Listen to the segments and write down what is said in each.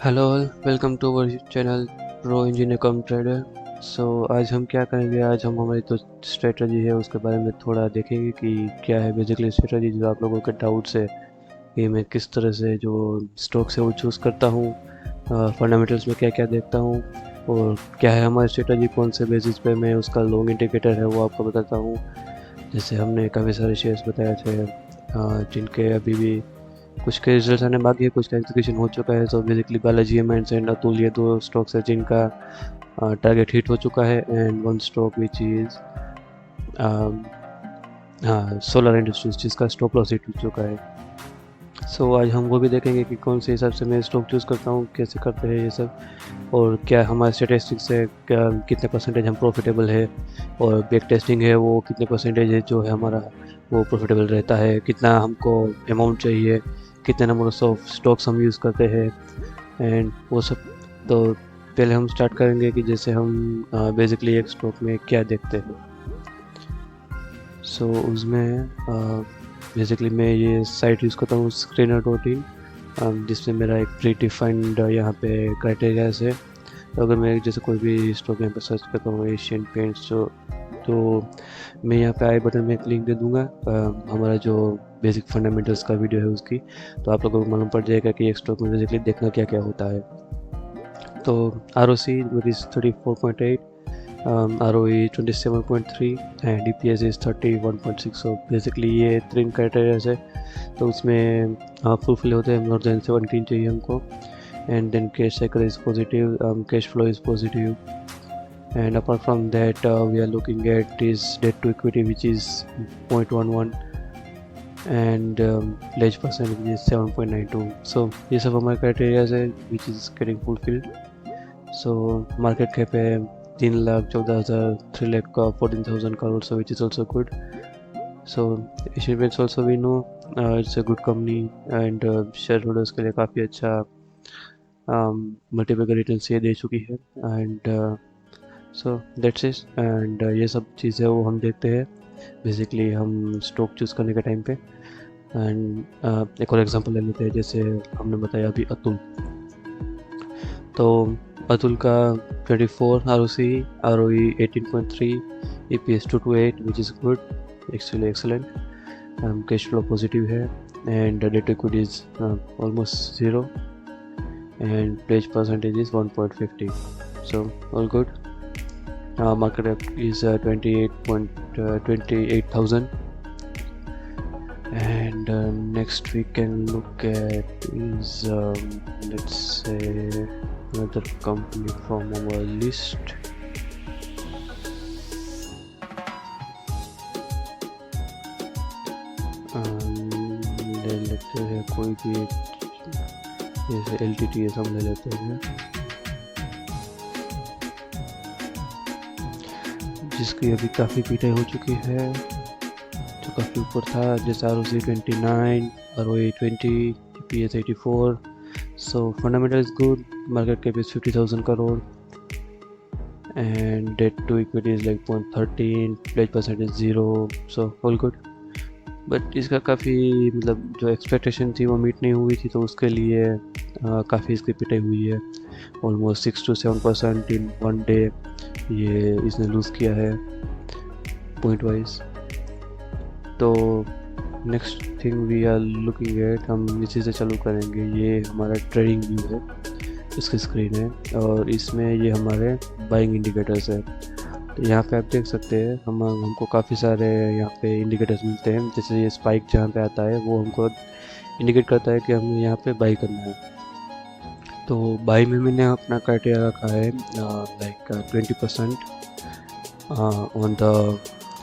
Hello, welcome to our channel pro engineer cum trader. आज हम क्या करेंगे, आज हम हमारी जो स्ट्रेटजी है उसके बारे में थोड़ा देखेंगे कि क्या है बेसिकली स्ट्रेटजी। जो आप लोगों के डाउट्स है कि मैं किस तरह से जो स्टॉक्स है वो चूज़ करता हूँ, फंडामेंटल्स में क्या क्या देखता हूँ, और क्या है हमारी स्ट्रेटजी, कौन से बेसिस पे मैं उसका लॉन्ग इंडिकेटर है वो आपको बताता हूँ। जैसे हमने काफ़ी सारे शेयर्स बताए थे जिनके अभी भी कुछ के रिजल्ट्स आने बाकी है, कुछ का एग्जीक्यूशन हो चुका है। तो basically Balaji amines and Atul, ये दो स्टॉक्स है जिनका टारगेट हिट हो चुका है, and one stock which is हाँ सोलर इंडस्ट्रीज, जिसका स्टॉप लॉस हिट हो चुका है। आज हम वो भी देखेंगे कि कौन से हिसाब से मैं स्टॉक चूज़ करता हूँ, कैसे करते हैं ये सब, और क्या हमारे स्टेटिस्टिक्स है, क्या कितने परसेंटेज हम प्रॉफिटेबल है, और बैक टेस्टिंग है वो कितने परसेंटेज है जो है हमारा वो प्रॉफिटेबल रहता है, कितना हमको अमाउंट चाहिए, कितने नंबर ऑफ स्टॉक्स हम यूज़ करते हैं, एंड वो सब। तो पहले हम स्टार्ट करेंगे कि जैसे हम बेसिकली एक स्टॉक में क्या देखते हैं। उसमें बेसिकली मैं ये साइट यूज़ करता हूँ screener.in, जिसमें मेरा एक प्री डिफाइंड यहाँ पे क्राइटेरिया है। तो अगर मैं जैसे कोई भी स्टॉक यहाँ पे सर्च करता हूँ एशियन पेंट्स, तो मैं यहाँ पे आई बटन में एक लिंक दे दूँगा हमारा जो बेसिक फंडामेंटल्स का वीडियो है उसकी। तो आप लोगों को मालूम पड़ जाएगा कि एक स्टॉक में बेसिकली देखना क्या क्या होता है। तो ROC is 34.8, ROE 27.3, and EPS is 31.6। So basically ये तीन क्राइटेरियाज है, तो उसमें फुलफिल होते हैं। मोर देन 17 चाहिए हमको, and then cash cycle is positive, cash flow is positive, and apart from that we are looking at is debt to equity which is 0.11, and pledge percentage is 7.92। so ये सब हमारे criteria है which is getting fulfilled। market cap है 3,14,000, 3 lakh का 14,000 crore, so which is also good। Asian Paints also we know it's a good company, and shareholders के लिए काफ़ी अच्छा मल्टीपल रिटर्न्स ये दे चुकी है, एंड दैट्स इट। एंड ये सब चीज़ें वो हम देखते हैं बेसिकली हम स्टॉक चूज़ करने के टाइम पे। एंड एक और एग्जांपल ले लेते हैं, जैसे हमने बताया अभी अतुल। तो अतुल का 24 ROC, ROE 18.3, EPS 228 which is good, actually excellent, cash flow positive है, and debt equity is almost zero, and pledge percentage is 1.50। So all good. market cap is 28,000, and next we can look at is let's say another company from our list। ले लेते हैं कोई भी एक, जैसे LTTS हम ले लेते हैं, जिसकी अभी काफ़ी पिटाई हो चुकी है, जो काफ़ी ऊपर था। जैसे ROC 29, ROE 20, EPS 84। So fundamental is good, market cap is 50,000 crore, and debt to equity is like 0.13, pledge percentage 0। So all good. But इसका काफ़ी मतलब जो एक्सपेक्टेशन थी वो मीट नहीं हुई थी, तो उसके लिए काफ़ी इसकी पिटाई हुई है। Almost 6 to 7% in one day ये इसने लूज़ किया है पॉइंट वाइज। तो next thing we are looking at, हम इसी से चालू करेंगे। ये हमारा ट्रेडिंग व्यू है, इसकी स्क्रीन है, और इसमें ये हमारे बाइंग इंडिकेटर्स है। तो यहाँ पे आप देख सकते हैं हमको काफ़ी सारे यहाँ पे इंडिकेटर्स मिलते हैं। जैसे ये स्पाइक जहाँ पे आता है वो हमको इंडिकेट करता है कि हमें यहाँ पे बाई करना है। तो बाई में मैंने अपना क्राइटेरिया रखा है like 20% on the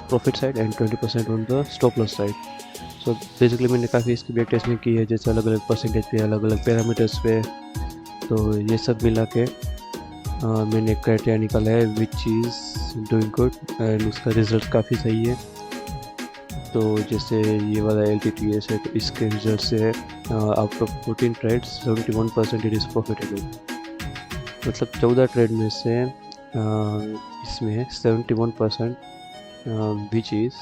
profit side and 20% on the stop loss side. So basically मैंने काफ़ी इसकी बैक टेस्टिंग की है, जैसे अलग अलग परसेंटेज पे, अलग अलग पैरामीटर्स पे। तो ये सब मिला के मैंने एक क्राइटेरिया निकाला है which is doing good, and उसका रिज़ल्ट काफ़ी सही है। तो जैसे ये वाला LTTS है, तो इसके रिजल्ट से out of 14 trades 71% it is profitable. मतलब 14 ट्रेड में से इसमें है 71%, which is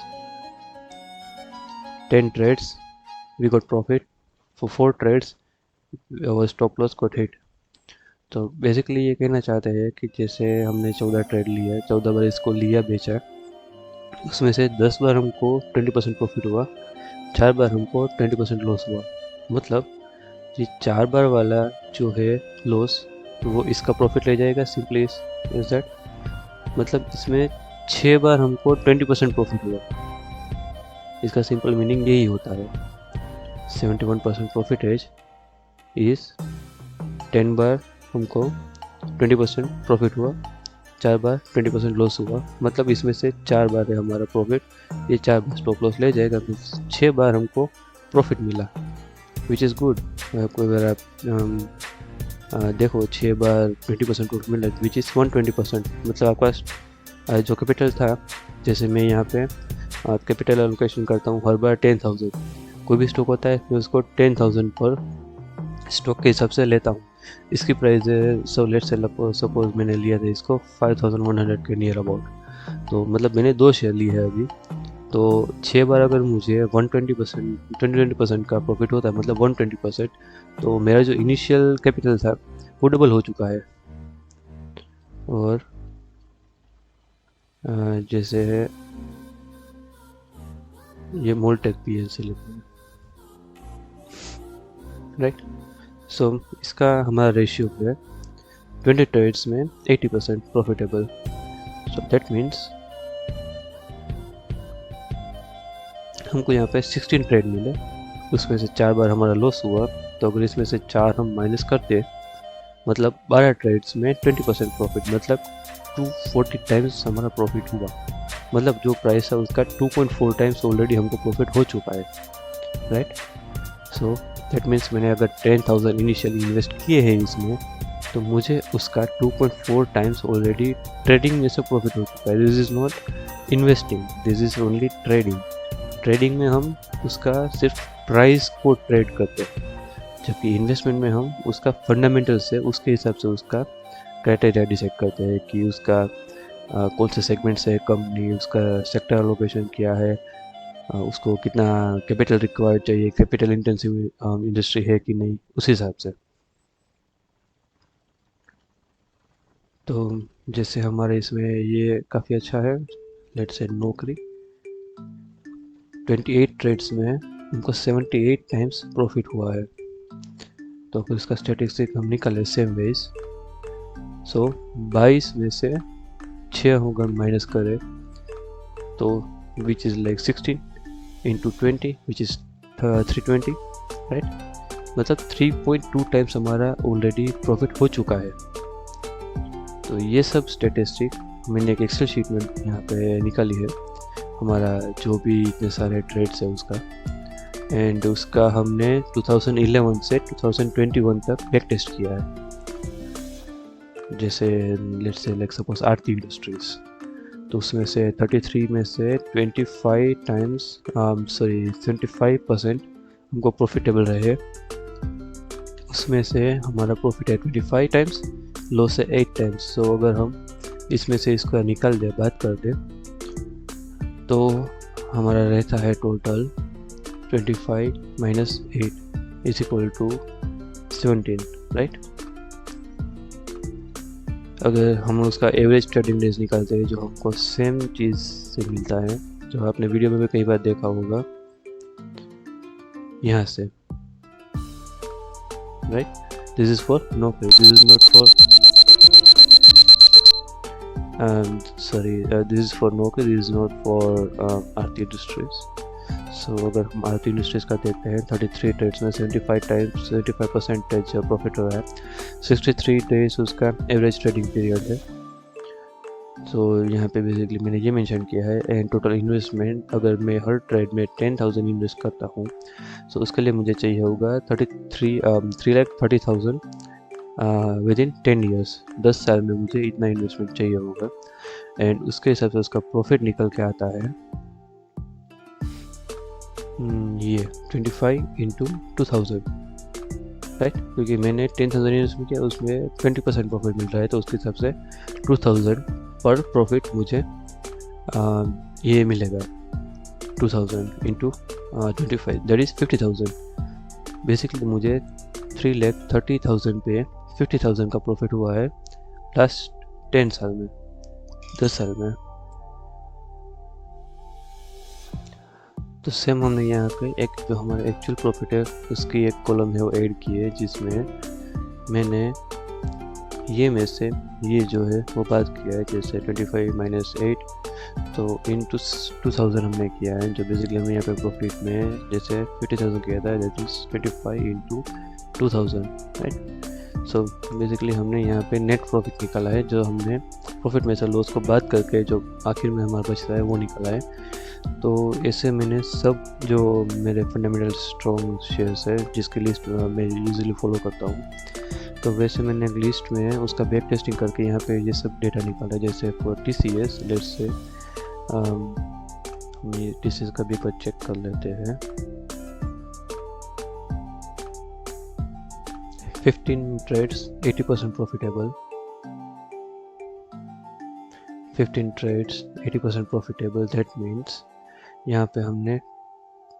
10 trades we got profit, for 4 trades our stop loss got hit। तो बेसिकली ये कहना चाहते हैं कि जैसे हमने 14 ट्रेड लिया है, 14 बार इसको लिया बेचा, उसमें से 10 बार हमको 20% प्रॉफिट हुआ, 4 बार हमको 20% लॉस हुआ। मतलब ये 4 बार वाला जो है लॉस, तो वो इसका प्रॉफिट ले जाएगा। सिंपली इज दैट, मतलब इसमें 6 बार हमको 20% प्रॉफिट हुआ। इसका सिंपल मीनिंग यही होता है, 71% प्रॉफिटेज इज 10 बार हमको 20% प्रॉफिट हुआ, 4 बार 20% लॉस हुआ। मतलब इसमें से 4 बार है हमारा प्रॉफिट, ये 4 बार स्टॉप लॉस ले जाएगा, तो 6 बार हमको प्रॉफिट मिला, विच इज़ गुड। आपको अगर आप देखो 6 बार 20% प्रॉफिट मिला, विच इज़ 120%। मतलब आपका जो कैपिटल था, जैसे मैं यहाँ पे कैपिटल एलोकेशन करता हूँ हर बार 10,000, कोई भी स्टॉक होता है मैं उसको 10,000 पर स्टॉक के हिसाब से लेता हूँ। इसकी प्राइस है, सो लेट से सपोज मैंने लिया था इसको 5,100 के नियर अबाउट, तो मतलब मैंने 2 शेयर लिए है अभी। तो 6 बार अगर मुझे 20% का प्रॉफिट होता है, मतलब 120%, तो मेरा जो इनिशियल कैपिटल था वो डबल हो चुका है। और जैसे ये मोल्टेक PLC राइट। सो इसका हमारा रेशियो है 20 ट्रेड्स में 80% प्रॉफिटेबल। सो दैट मीन्स हमको यहाँ पे 16 ट्रेड मिले, उसमें से 4 बार हमारा लॉस हुआ। तो अगर इसमें से 4 हम माइनस करते, मतलब 12 ट्रेड्स में 20% प्रॉफिट, मतलब 240 टाइम्स हमारा प्रॉफिट हुआ। मतलब जो प्राइस है उसका 2.4 टाइम्स ऑलरेडी हमको प्रॉफिट हो चुका है, राइट। सो दैट मीन्स मैंने अगर 10,000 इनिशियली इन्वेस्ट किए हैं इसमें, तो मुझे उसका 2.4 टाइम्स ऑलरेडी ट्रेडिंग में से प्रॉफिट हो चुका है। This is not investing, this is only trading. Trading में हम उसका सिर्फ प्राइस को ट्रेड करते हैं, जबकि इन्वेस्टमेंट में हम उसका फंडामेंटल से, उसके हिसाब से उसका क्राइटेरिया डिसाइड करते हैं कि उसका कौन से सेगमेंट से कंपनी, उसका सेक्टर एलोकेशन क्या है, उसको कितना कैपिटल रिक्वायर्ड चाहिए, कैपिटल इंटेंसिव इंडस्ट्री है कि नहीं, उस हिसाब से। तो जैसे हमारे इसमें ये काफ़ी अच्छा है, लेट्स से नौकरी 28 ट्रेड्स में उनको 78 टाइम्स प्रॉफिट हुआ है। तो फिर इसका स्टैटिस्टिक हम निकाले सेम वेज। सो 22 में से 6 अगर माइनस करें, तो which is like 16 into 20 which is 320, right. मतलब 3.2 टाइम्स हमारा ऑलरेडी प्रॉफिट हो चुका है। तो ये सब स्टैटिस्टिक मैंने एक एक्सेल शीट में यहाँ पे निकाली है, हमारा जो भी इतने सारे ट्रेड्स है उसका, एंड उसका हमने 2011 से 2021 तक बैक टेस्ट किया है। जैसे let's say like suppose Aarti industries, तो उसमें से 33 में से 25% हमको प्रॉफिटेबल रहे। उसमें से हमारा प्रॉफिट है 25 टाइम्स, लॉस है 8 टाइम्स। सो अगर हम इसमें से इसको निकाल दे, बात कर दे, तो हमारा रहता है total 25 minus 8 is equal to 17, right. अगर हम उसका एवरेज ट्रेडिंग डेज निकालते हैं, जो हमको सेम चीज़ से मिलता है, जो आपने वीडियो में भी कई बार देखा होगा, यहाँ से, राइट। दिस इज फॉर नौकरी, this is not for this is for Nokia, this is not for Aarti Industries. So अगर हम आरती इंडस्ट्रीज का देखते हैं, 33 ट्रेड्स में 75% प्रॉफिट हो रहा है, 63 डेज उसका एवरेज ट्रेडिंग पीरियड है। तो यहाँ पे बेसिकली मैंने ये मेंशन किया है, एंड टोटल इन्वेस्टमेंट अगर मैं हर ट्रेड में 10,000 इन्वेस्ट करता हूँ, तो उसके लिए मुझे चाहिए होगा 3,30,000 विद इन 10 ईयर्स। 10 साल में मुझे इतना इन्वेस्टमेंट चाहिए होगा, एंड उसके हिसाब से उसका प्रॉफिट निकल के आता है ये 25 इंटू 2000, राइट। क्योंकि मैंने 10,000 इन्वेस्टमेंट किया, उसमें 20% प्रॉफिट मिल रहा है, तो उसके हिसाब से 2000 पर प्रॉफिट मुझे ये मिलेगा। 2000 इंटू 25 दैट इज़ 50,000। बेसिकली मुझे 3,30,000 पे 50,000 का प्रॉफिट हुआ है लास्ट 10 साल में, 10 साल में। तो सेम हमने यहाँ पे एक जो हमारा एक्चुअल प्रॉफिट है उसकी एक कॉलम है वो ऐड की है, जिसमें मैंने ये में से ये जो है वो बात किया है, जैसे 25 माइनस 8 तो इंटू 2000 हमने किया है, जो बेसिकली हमने यहाँ पे प्रॉफिट में जैसे 50,000 किया था, that is 25 into 2000, right. So basically हमने यहाँ पे नेट प्रॉफिट निकाला है, जो हमने प्रॉफिट में से लॉस को बात करके जो आखिर में हमारा बचता है वो निकाला है। तो ऐसे मैंने सब जो मेरे फंडामेंटल स्ट्रॉन्ग शेयर्स है जिसकी लिस्ट मैं यूजुअली फॉलो करता हूँ, तो वैसे मैंने एक लिस्ट में उसका बैक टेस्टिंग करके यहाँ पे ये सब डेटा निकाला। जैसे फॉर TCS लेट्स से ये TCS का भी एक बार चेक कर लेते हैं। 15 trades 80% profitable, 15 trades 80% profitable, that means यहाँ पे हमने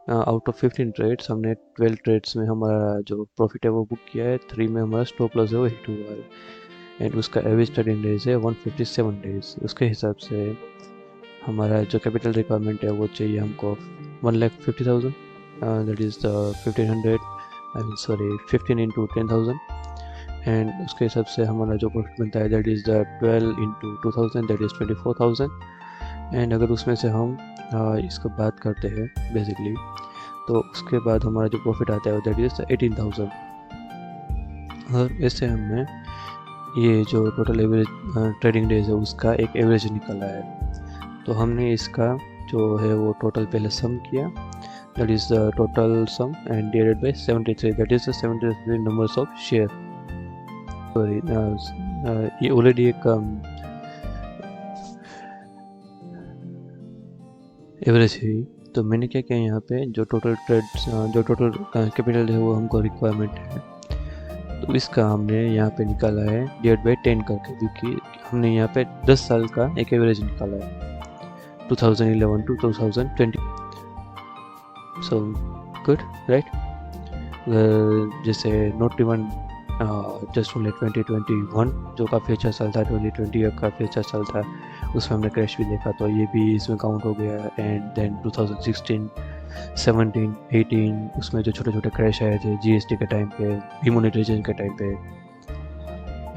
आउट ऑफ 15 ट्रेड्स हमने 12 ट्रेड्स में हमारा जो प्रॉफिट है वो बुक किया है, 3 में हमारा स्टॉप लॉस है वो हिट हुआ है, एंड उसका एवरेज ट्रेडिंग डेज है 157 डेज। उसके हिसाब से हमारा जो कैपिटल रिक्वायरमेंट है वो चाहिए हमको 1,50,000, that is the 15 into 10,000, and उसके हिसाब से हमारा जो प्रॉफिट बनता है that is the 12 into 2000, that is 24,000। And अगर उसमें से हम इसको बात करते हैं बेसिकली, तो उसके बाद हमारा जो प्रॉफिट आता है दैट इज़ 18,000। और ऐसे हमने ये जो टोटल एवरेज ट्रेडिंग डेज है उसका एक एवरेज निकाला है। तो हमने इसका जो है वो टोटल पहले सम किया, that is the total sum and divided by 73, that is the 73 numbers of share. Sorry, ये ऑलरेडी एक एवरेज है। तो मैंने क्या किया यहाँ पे जो टोटल ट्रेड्स जो टोटल कैपिटल है वो हमको रिक्वायरमेंट है, तो इसका हमने यहाँ पे निकाला है डिवाइड बाय 10 करके, क्योंकि हमने यहाँ पे 10 साल का एक एवरेज निकाला है 2011 टू 2020। So good, right. जैसे नोट इवन जस्ट ओनली 2021 जो काफ़ी अच्छा साल था, 2020 काफ़ी अच्छा साल था, उसमें हमने क्रैश भी देखा, तो ये भी इसमें काउंट हो गया। एंड देन 2016, 17, 18 उसमें जो छोटे छोटे क्रैश आए थे GST के टाइम पे, डिमोनेटाइजेशन के टाइम पे,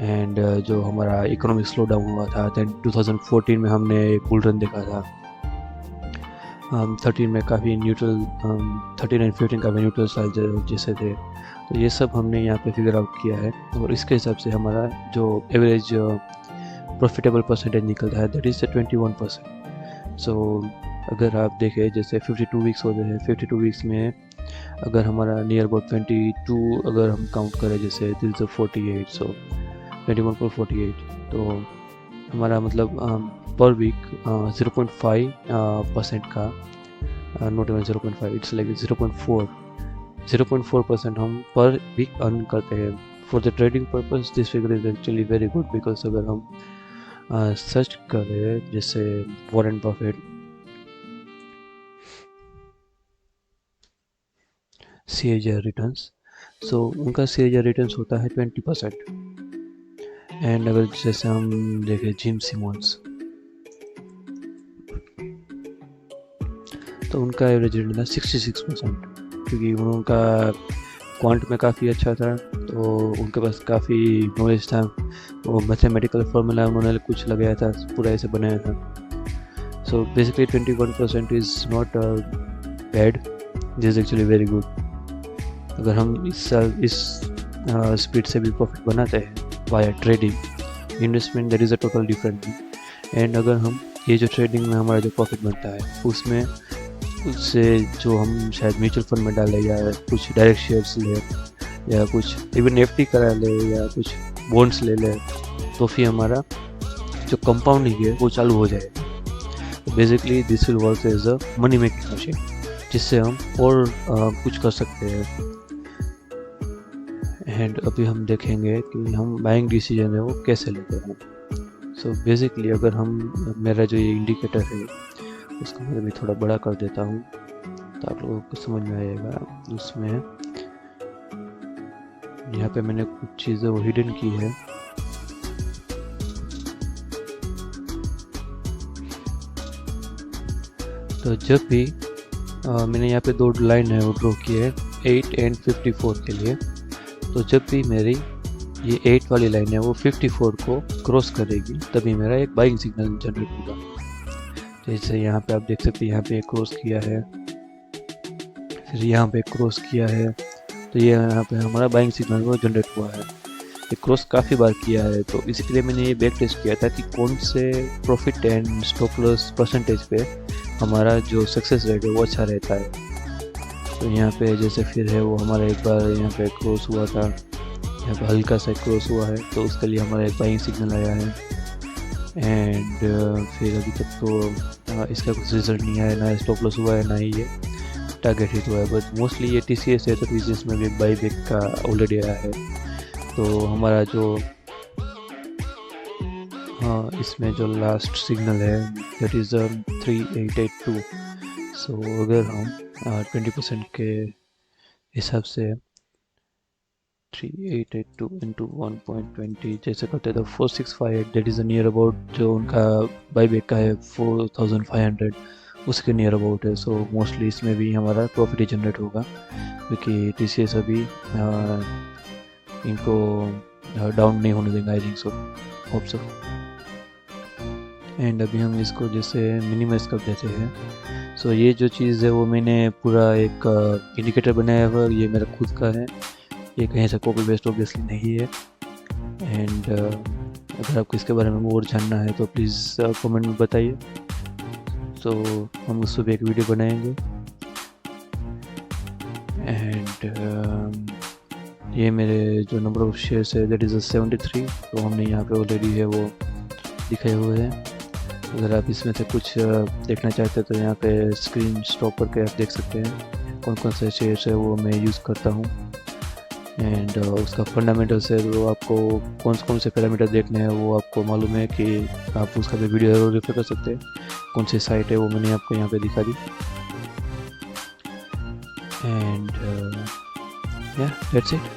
एंड जो हमारा इकोनॉमिक स्लो डाउन हुआ था। देन 2014 में हमने बुल रन देखा था, 13 में काफ़ी न्यूट्रल, 13 एंड 15 काफ़ी न्यूट्रल साल जैसे थे। तो ये सब हमने यहाँ पे फिगर आउट किया है, और इसके हिसाब से हमारा जो एवरेज प्रॉफिटेबल परसेंटेज निकलता है दैट इज़ 21%। सो अगर आप देखें जैसे 52 वीक्स होते हैं, 52 वीक्स में अगर हमारा नियर अबाउट 22 अगर हम काउंट करें, जैसे दिस इज 48, सो 21/48, तो हमारा मतलब पर वीक 0.5% का, नॉट इवन 0.5, इट्स लाइक 0.4% हम पर वीक अर्न करते हैं। For the trading purpose this figure is actually very good, because अगर हम सर्च करें जैसे वॉरेन बफेट, CAGR रिटर्न्स, सो उनका CAGR रिटर्न्स होता है 20%। एंड अगर जैसे हम देखें जिम सिमोन्स, तो उनका एवरेज रिटर्न था 66%, क्योंकि उनका क्वांट में काफ़ी अच्छा था, तो उनके पास काफ़ी नॉलेज था, वो मैथमेटिकल फार्मूला उन्होंने कुछ लगाया था, पूरा ऐसे बनाया था। So basically 21% is not bad, this is actually very good. अगर हम इस स्पीड से भी प्रॉफिट बनाते हैं via trading, investment that is a total different thing. And अगर हम ये जो ट्रेडिंग में हमारा जो प्रॉफिट बनता है उसमें उससे जो हम शायद म्यूचुअल फंड में डालें या कुछ डायरेक्ट शेयर्स ले या कुछ इवन FD करा ले या कुछ बॉन्ड्स ले ले, तो फिर हमारा जो कंपाउंडिंग है वो चालू हो जाएगा। तो basically this will work as a money making machine, जिससे हम और कुछ कर सकते हैं। एंड अभी हम देखेंगे कि हम बाइंग डिसीजन है वो कैसे लेते हैं। सो बेसिकली अगर हम मेरा जो ये इंडिकेटर है उसको मैं भी थोड़ा बड़ा कर देता हूँ तो आप लोगों को समझ में आएगा। उसमें यहाँ पे मैंने कुछ चीज़ें वो हिडन की है। तो जब भी मैंने यहाँ पे 2 लाइन है वो ड्रॉ की है 8 एंड 54 के लिए। तो जब भी मेरी ये 8 वाली लाइन है वो 54 को क्रॉस करेगी तभी मेरा एक बाइंग सिग्नल जनरेट होगा। जैसे यहाँ पे आप देख सकते हैं, यहाँ पे एक क्रॉस किया है, फिर यहाँ पे क्रॉस किया है, तो ये यहाँ पे हमारा बाइंग सिग्नल वो जनरेट हुआ है। ये क्रॉस काफ़ी बार किया है, तो इसलिए मैंने ये बैक टेस्ट किया था कि कौन से profit and stop loss percentage पे हमारा जो सक्सेस रेट है वो अच्छा रहता है। तो यहाँ पे जैसे फिर है वो हमारा एक बार यहाँ पे क्रॉस हुआ था, यहाँ पे हल्का सा क्रॉस हुआ है, तो उसके लिए हमारा एक बाइंग सिग्नल आया है। एंड फिर अभी तक तो इसका कुछ रिजल्ट नहीं आया, ना स्टॉप लॉस हुआ है ना ही ये टारगेट हिट हुआ है। बट मोस्टली ये TCS है, तो TCS में भी बाई बैक का ऑलरेडी आया है। तो हमारा जो इसमें जो लास्ट सिग्नल है दैट इज़ 3882। सो अगर हम 20% के हिसाब से 3882 इंटू 1.20 जैसे करते तो 4658, दैट इज़ नियर अबाउट जो उनका बाईबैक का है 4500 उसके नियर अबाउट है। सो मोस्टली इसमें भी हमारा प्रॉफिट ही जनरेट होगा, क्योंकि TCS अभी इनको डाउन नहीं होने देंगे, I think so, hope so. And अभी हम इसको जैसे मिनिमाइज कर देते हैं। सो ये जो चीज़ है वो मैंने पूरा एक इंडिकेटर बनाया हुआ, ये मेरा खुद का है, ये कहीं से कॉपी पेस्ट ऑब्वियसली नहीं है। एंड अगर आपको इसके बारे में और जानना है तो प्लीज़ कमेंट में बताइए, तो हम उस पर भी एक वीडियो बनाएंगे। एंड ये मेरे जो नंबर ऑफ शेयर्स है दैट इज़ 73, तो हमने यहाँ पे ऑलरेडी है वो दिखाए हुए हैं। अगर आप इसमें से कुछ देखना चाहते हैं तो यहाँ पे स्क्रीन स्टॉप करके आप देख सकते हैं कौन कौन से शेयर्स है वो मैं यूज़ करता हूँ। एंड उसका फंडामेंटल्स है, तो आपको कौन से पैरामीटर देखने हैं वो आपको मालूम है कि आप उसका भी वीडियो ज़रूर रेफर कर सकते हैं। कौन सी साइट है वो मैंने आपको यहाँ पे दिखा दी। And that's it.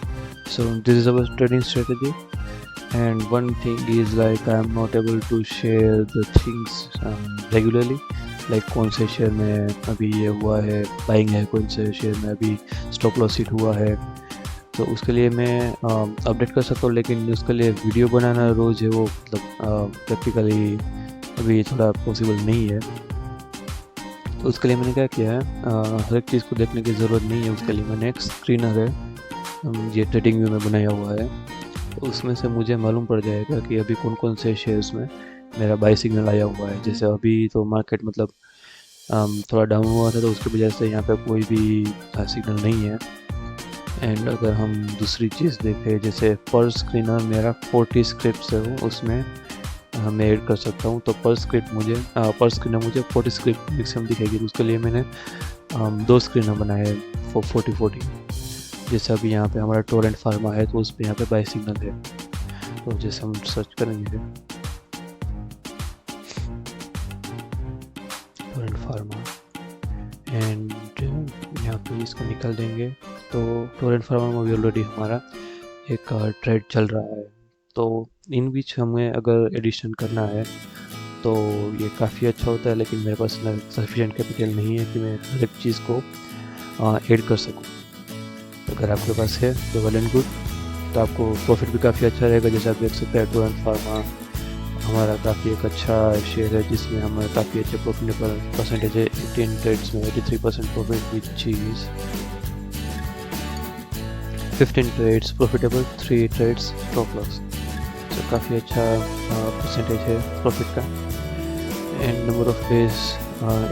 So this is our trading strategy, and one thing is like I am not able to share the things regularly, like कौन से शेयर में अभी ये हुआ है बाइंग है, कौन से शेयर में अभी स्टॉप लॉस हिट हुआ है, तो उसके लिए मैं अपडेट कर सकता हूँ, लेकिन उसके लिए वीडियो बनाना रोज़ है वो मतलब प्रैक्टिकली अभी थोड़ा पॉसिबल नहीं है। तो उसके लिए मैंने क्या किया है, हर एक चीज़ को देखने की ज़रूरत नहीं है, उसके लिए मैंने एक स्क्रीनर है, ये ट्रेडिंग व्यू में बनाया हुआ है, तो उसमें से मुझे मालूम पड़ जाएगा कि अभी कौन कौन से शेयर्स में मेरा बाई सिग्नल आया हुआ है। जैसे अभी तो मार्केट मतलब थोड़ा डाउन हुआ था, तो उसकी वजह से यहाँ पे कोई भी सिग्नल नहीं है। एंड अगर हम दूसरी चीज़ देखें, जैसे पर स्क्रीनर मेरा 40 स्क्रिप्ट्स है वो, उसमें मैं ऐड कर सकता हूँ। तो पर स्क्रीनर मुझे 40 स्क्रिप्ट मैक्सिमम दिखेगी, तो उसके लिए मैंने 2 स्क्रीनर बनाए हैं 40-40। जैसे अभी यहाँ पे हमारा टोरेंट फार्मा है, तो उस पर यहाँ पे बाई सिग्नल है। तो जैसे हम सर्च करेंगे टोरेंट फार्मा एंड यहाँ पे इसको निकाल देंगे, तो टोरेंट फार्मा में भी ऑलरेडी हमारा एक ट्रेड चल रहा है। तो इन बीच हमें अगर एडिशन करना है तो ये काफ़ी अच्छा होता है, लेकिन मेरे पास सफिशिएंट कैपिटल नहीं है कि मैं हर एक चीज़ को ऐड कर सकूँ। तो अगर आपके पास है तो वेल एंड गुड, तो आपको प्रॉफिट भी काफ़ी अच्छा रहेगा। जैसे आप देख सकते हैं टोरेंट फार्मा हमारा काफ़ी एक अच्छा शेयर है, जिसमें हमें काफ़ी अच्छे प्रॉफिट परसेंटेज है। 18 ट्रेड्स में 83% profit, which is 15 trades profitable, 3 trades stop loss. तो काफ़ी अच्छा परसेंटेज है प्रॉफिट का। And number of days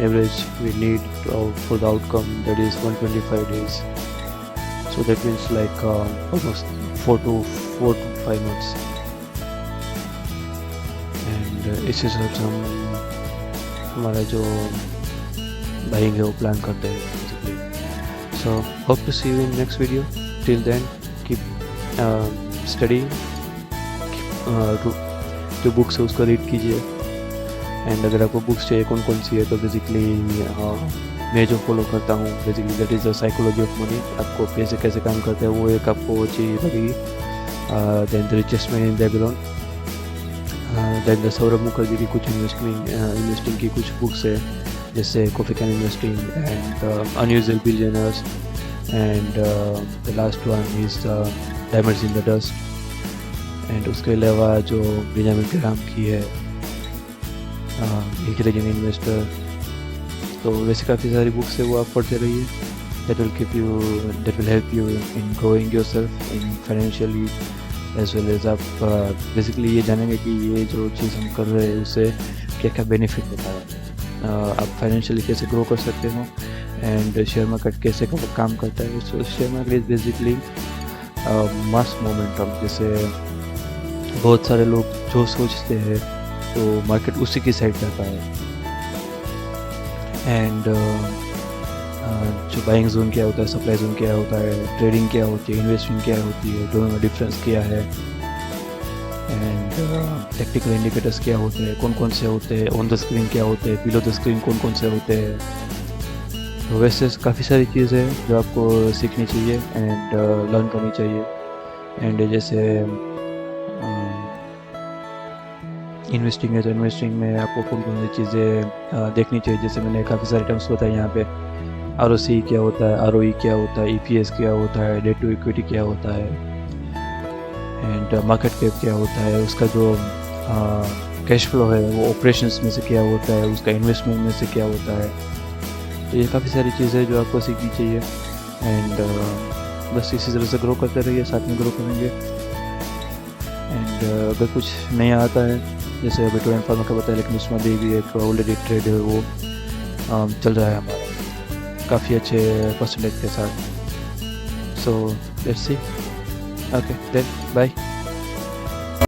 average we need for the outcome that is 125 days. So that means like almost 4 to 5 months. And इस हिसाब से हम हमारा जो बाइंग है वो प्लान करते हैं basically. So hope to see you in next video. Till then keep studying. जो बुक्स है उसको रीड कीजिए। एंड अगर आपको बुक्स चाहिए कौन कौन सी है, तो बेसिकली मैं जो फॉलो करता हूँ basically that is the psychology of money. आपको पैसे कैसे काम करते हैं वो एक आपको चीज़ लगेगी। Then the richest man in Babylon, then the Saurabh Mukherjee की कुछ इन्वेस्टिंग की कुछ बुक्स है, जैसे coffee can investing and unusual billionaires and the last one is diamonds in the dust. एंड उसके अलावा जो बेंजामिन ग्राहम की है इंटेलिजेंट इन्वेस्टर, तो वैसे काफ़ी सारी बुक्स है वो आप पढ़ते रहिए। That will help you in growing yourself in financially as well as. आप बेसिकली ये जानेंगे कि ये जो चीज़ हम कर रहे हैं उससे क्या क्या बेनिफिट होता है, आप फाइनेंशियली कैसे ग्रो कर सकते हो एंड शेयर मार्केट कैसे काम करता है। सो share market is basically mass momentum. जैसे बहुत सारे लोग जो सोचते हैं तो मार्केट उसी की साइड जाता है। एंड जो बाइंग जोन क्या होता है, सप्लाई जोन क्या होता है, ट्रेडिंग क्या होती है, इन्वेस्टिंग क्या होती है, दोनों में डिफरेंस क्या है, एंड टेक्निकल इंडिकेटर्स क्या होते हैं, कौन कौन से होते हैं, ऑन द स्क्रीन क्या होते हैं, बिलो द स्क्रीन कौन कौन से होते हैं। तो वैसे काफ़ी सारी चीज़ें हैं जो आपको सीखनी चाहिए एंड लर्न करनी चाहिए। एंड जैसे इन्वेस्टिंग है तो इन्वेस्टिंग में आपको कौन कौन सी चीज़ें देखनी चाहिए। जैसे मैंने काफ़ी सारे टर्म्स बताए यहाँ पे, ROC क्या होता है, ROE क्या होता है, EPS क्या होता है, डेट टू इक्विटी क्या होता है, एंड मार्केट कैप क्या होता है, उसका जो कैश फ्लो है वो ऑपरेशंस में से क्या होता है, उसका इन्वेस्टमेंट में से क्या होता है। तो ये काफ़ी सारी चीज़ें जो आपको सीखनी चाहिए एंड बस इसी तरह से ग्रो करते रहिए, साथ में ग्रो करेंगे। एंड अगर कुछ नया आता है, जैसे अभी टू एंड फार्मा का बताया, लेकिन उसमें भी एक ऑलरेडी ट्रेड है वो चल रहा है हमारा काफ़ी अच्छे परसेंटेज के साथ। So let's see. Okay then bye.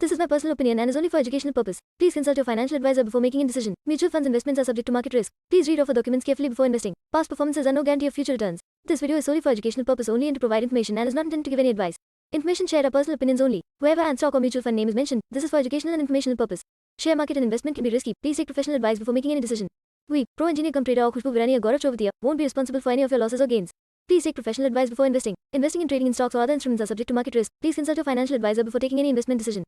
This is my personal opinion and is only for educational purpose. Please consult your financial advisor before making a decision. Mutual funds investments are subject to market risk. Please read offer documents carefully before investing. Past performances are no guarantee of future returns. This video is solely for educational purpose only and to provide information and is not intended to give any advice. Information shared are personal opinions only. Wherever an stock or mutual fund name is mentioned, this is for educational and informational purpose. Share market and investment can be risky. Please take professional advice before making any decision. We, Pro Engineer cum Trader or Khushbu Virani or Gaurav Chovatia, won't be responsible for any of your losses or gains. Please take professional advice before investing. Investing and trading in stocks or other instruments are subject to market risk. Please consult your financial advisor before taking any investment decision.